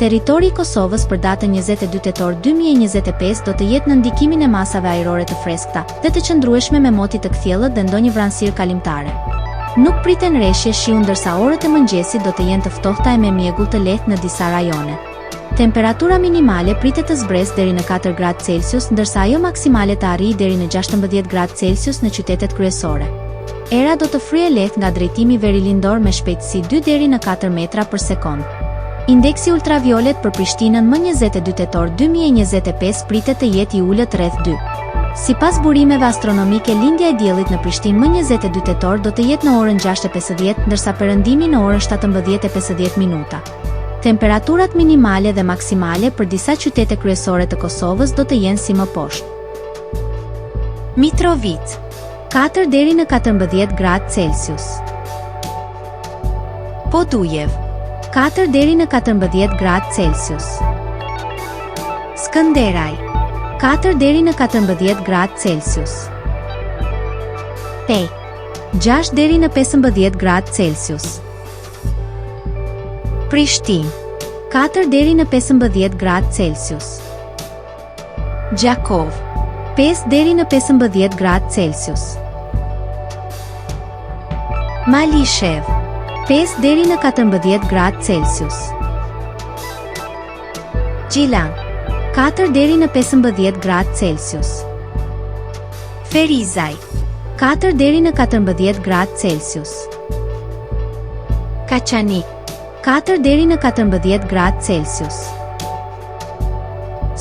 Territori i Kosovës për datën 22 tetor 2025 do të jetë në ndikimin e masave ajrore të freskëta dhe të qëndrueshme me motit të kthjellët dhe ndonjë vranësirë kalimtare. Nuk priten rreshje shiu ndërsa orët e mëngjesit do të jenë të ftohta e me mjegull të lehtë në disa rajone. Temperatura minimale pritet të zbresë deri në 4 gradë Celsius, ndërsa ajo maksimale të arrijë deri në 16 gradë Celsius në qytetet kryesore. Era do të fryejë lehtë nga drejtimi verilindor me shpejtësi 2 deri në 4 metra për sekond. Indeksi ultraviolet për Prishtinën më 22 tetor 2025 pritet të jetë i ulët rreth 2. Sipas burimeve astronomike, lindja e diellit në Prishtinë më 22 tetor do të jetë në orën 6:50, ndërsa perëndimi në orën 17:50 minuta. Temperaturat minimale dhe maksimale për disa qytete kryesore të Kosovës do të jenë si më poshtë. Mitrovica 4 deri në 14 gradë Celsius. Podujev 4 deri në 14 gradë Celsius. Skënderaj 4 deri në 14 gradë Celsius. Pej 6 deri në 15 gradë Celsius. Prishtinë 4 deri në 15 gradë Celsius. Gjakov 5 deri në 15 gradë Celsius. Malishev 5 deri në 14 gradë Celsius. Gjilan 4 deri në 15 gradë Celsius. Ferizaj 4 deri në 14 gradë Celsius. Kaçanik 4 deri në 14 gradë Celsius.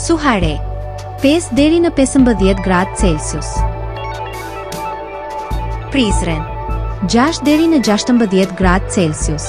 Suhare 5 deri në 15 gradë Celsius. Prizren 6 deri në 16 gradë Celsius.